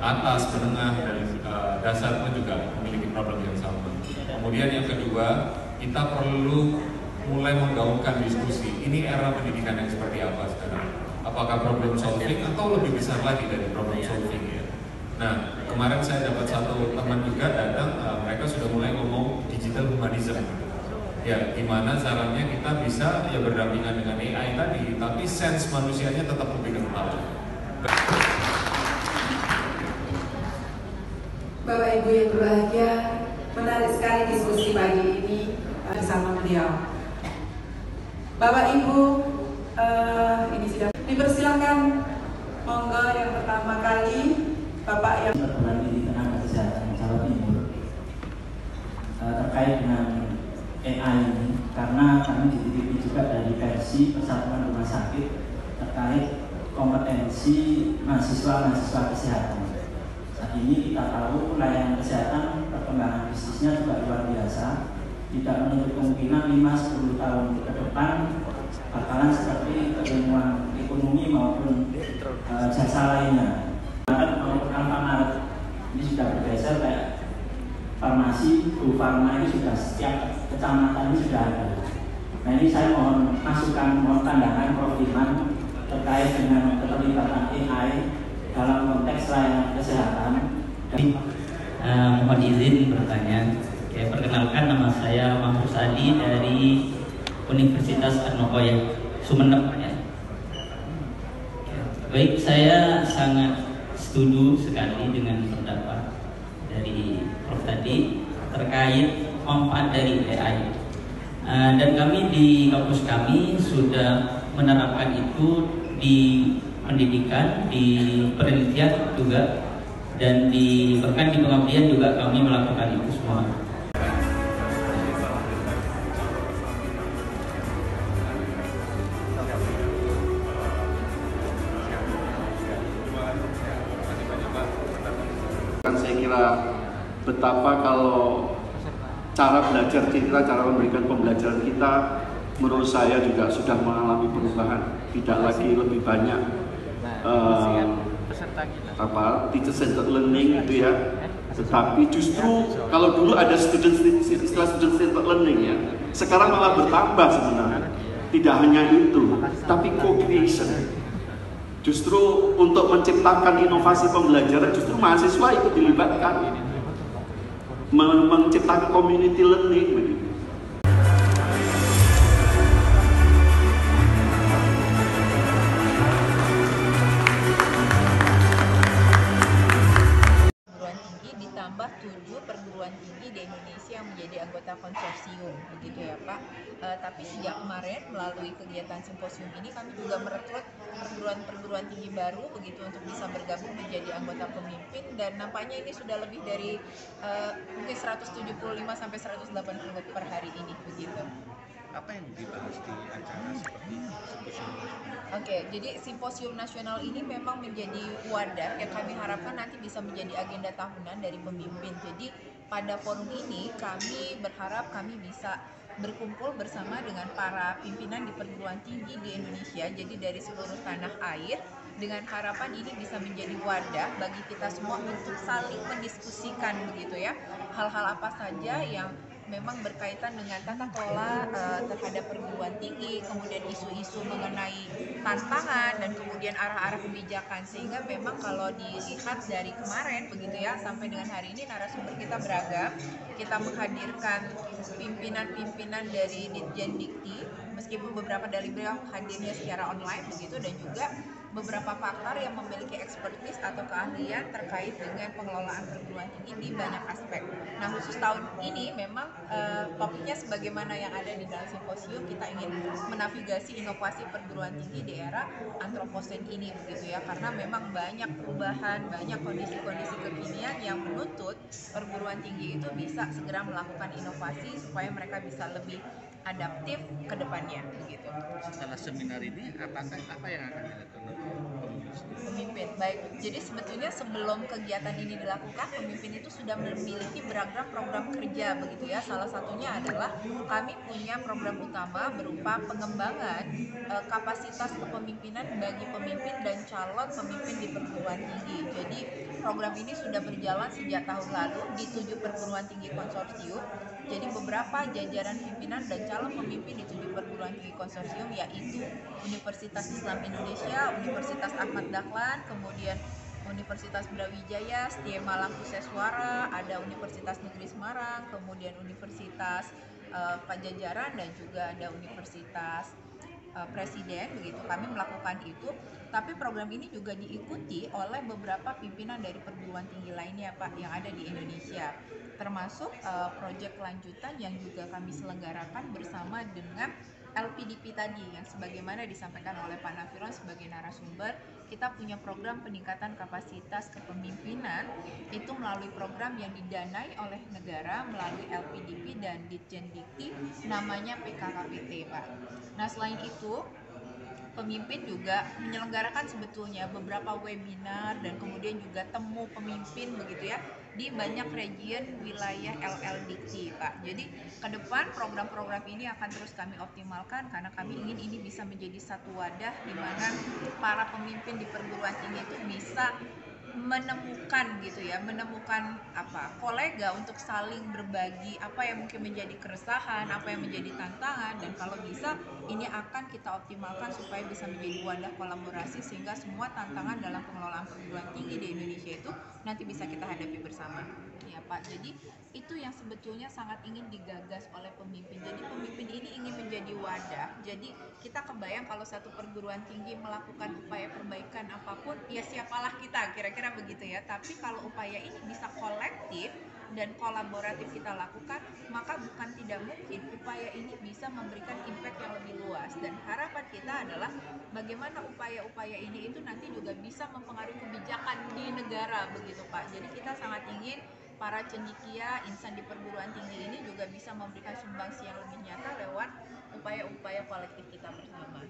atas, menengah, dan dasar pun juga memiliki problem yang sama. Kemudian yang kedua, kita perlu mulai menggaungkan diskusi. Ini era pendidikan yang seperti apa sekarang? Apakah problem solving atau lebih besar lagi dari problem solving ya? Nah, kemarin saya dapat satu teman juga datang, mereka sudah mulai ngomong digital humanism. Ya, gimana caranya kita bisa ya berdampingan dengan AI tadi, tapi sense manusianya tetap lebih kental. Bapak Ibu yang berbahagia, menarik sekali diskusi pagi ini bersama beliau. Bapak Ibu, ini sudah dipersilakan. Monggo yang pertama kali Bapak yang perguruan tinggi tenaga kesehatan Jawa Timur terkait dengan AI ini, karena kami dititipi juga dari versi Persatuan Rumah Sakit terkait kompetensi mahasiswa kesehatan. Saat ini kita tahu layanan kesehatan perkembangan bisnisnya juga luar biasa, tidak menutup kemungkinan 5-10 tahun ke depan bakalan seperti pertumbuhan ekonomi maupun jasa lainnya. Maupun Alfamart ini sudah bergeser kayak farmasi, Farma ini sudah setiap kecamatan ini sudah ada. Nah ini saya mohon masukan, mohon pandangan Prof. Iman terkait dengan keterlibatan AI dalam konteks layanan kesehatan. Mohon izin bertanya. Oke, perkenalkan, nama saya Mahfuz Adi dari Universitas Atmajaya Sumeneb. Baik, saya sangat setuju sekali dengan pendapat dari Prof tadi terkait manfaat dari AI. Dan kami di kampus kami sudah menerapkan itu di pendidikan, di penelitian juga, dan bahkan di pengabdian juga kami melakukan itu semua. Saya kira betapa kalau cara belajar kita, cara memberikan pembelajaran kita, menurut saya juga sudah mengalami perubahan. Tidak lagi lebih banyak teacher centered learning gitu ya, tetapi justru kalau dulu ada istilah student centered learning ya, sekarang malah bertambah sebenarnya. Tidak hanya itu, tapi co-creation. Justru untuk menciptakan inovasi pembelajaran, justru mahasiswa ikut dilibatkan, menciptakan community learning begitu. Ditambah 7 perguruan tinggi di Indonesia yang menjadi anggota konsorsium, begitu ya Pak. Tapi sejak kemarin melalui kegiatan simposium ini kami juga merekrut perguruan tinggi baru begitu untuk bisa bergabung menjadi anggota pemimpin, dan nampaknya ini sudah lebih dari mungkin 175 sampai 180 per hari ini begitu. Apa yang dibahas di acara seperti simposium? Oke, jadi simposium nasional ini memang menjadi wadah yang kami harapkan nanti bisa menjadi agenda tahunan dari pemimpin. Jadi pada forum ini kami berharap kami bisa berkumpul bersama dengan para pimpinan di perguruan tinggi di Indonesia, jadi dari seluruh tanah air, dengan harapan ini bisa menjadi wadah bagi kita semua untuk saling mendiskusikan begitu ya, hal-hal apa saja yang memang berkaitan dengan tata kelola terhadap perguruan tinggi, kemudian isu-isu mengenai tantangan dan kemudian arah-arah kebijakan, sehingga memang kalau dilihat dari kemarin begitu ya sampai dengan hari ini narasumber kita beragam. Kita menghadirkan pimpinan-pimpinan dari Ditjen Dikti, meskipun beberapa dari beliau hadirnya secara online begitu, dan juga beberapa pakar yang memiliki expertise atau keahlian terkait dengan pengelolaan perguruan tinggi di banyak aspek. Nah, khusus tahun ini memang topiknya sebagaimana yang ada di dalam simposium, kita ingin menavigasi inovasi perguruan tinggi di era antroposen ini begitu ya, karena memang banyak perubahan, banyak kondisi-kondisi kekinian yang menuntut perguruan tinggi itu bisa segera melakukan inovasi supaya mereka bisa lebih adaptif ke depannya begitu. Setelah seminar ini apa yang akan dilakukan pemimpin? Baik, jadi sebetulnya sebelum kegiatan ini dilakukan, pemimpin itu sudah memiliki beragam program kerja begitu ya. Salah satunya adalah kami punya program utama berupa pengembangan kapasitas kepemimpinan bagi pemimpin dan calon pemimpin di perguruan tinggi. Jadi program ini sudah berjalan sejak tahun lalu di 7 perguruan tinggi konsorsium. Jadi beberapa jajaran pimpinan dan calon pemimpin di 7 perguruan tinggi konsorsium yaitu Universitas Islam Indonesia, Universitas Ahmad Dahlan, kemudian Universitas Brawijaya, Setia Malang Kuseswara, ada Universitas Negeri Semarang, kemudian Universitas Pajajaran dan juga ada Universitas Presiden, begitu. Kami melakukan itu, tapi program ini juga diikuti oleh beberapa pimpinan dari perguruan tinggi lainnya, Pak, yang ada di Indonesia, termasuk proyek lanjutan yang juga kami selenggarakan bersama dengan LPDP tadi yang sebagaimana disampaikan oleh Pak Nafiron sebagai narasumber. Kita punya program peningkatan kapasitas kepemimpinan itu melalui program yang didanai oleh negara melalui LPDP dan Ditjen Dikti, namanya PKKPT, Pak. Nah, selain itu pemimpin juga menyelenggarakan sebetulnya beberapa webinar dan kemudian juga temu pemimpin begitu ya di banyak region wilayah LL Dikti, Pak. Jadi ke depan program-program ini akan terus kami optimalkan karena kami ingin ini bisa menjadi satu wadah di mana para pemimpin di perguruan tinggi itu bisa menemukan gitu ya, menemukan kolega untuk saling berbagi apa yang mungkin menjadi keresahan, apa yang menjadi tantangan, dan kalau bisa ini akan kita optimalkan supaya bisa menjadi wadah kolaborasi sehingga semua tantangan dalam pengelolaan perguruan tinggi di Indonesia itu nanti bisa kita hadapi bersama. Ya Pak, jadi itu yang sebetulnya sangat ingin digagas oleh pemimpin. Jadi pemimpin ini ingin menjadi wadah. Jadi kita kebayang kalau satu perguruan tinggi melakukan upaya perbaikan apapun, ya siapalah kita, kira-kira begitu ya. Tapi kalau upaya ini bisa kolektif dan kolaboratif kita lakukan, maka bukan tidak mungkin upaya ini bisa memberikan impact yang lebih luas. Dan harapan kita adalah bagaimana upaya-upaya ini itu nanti juga bisa mempengaruhi kebijakan di negara begitu Pak. Jadi kita sangat ingin para cendikia, insan di perguruan tinggi ini juga bisa memberikan sumbangsi yang lebih nyata lewat upaya-upaya kolektif kita bersama.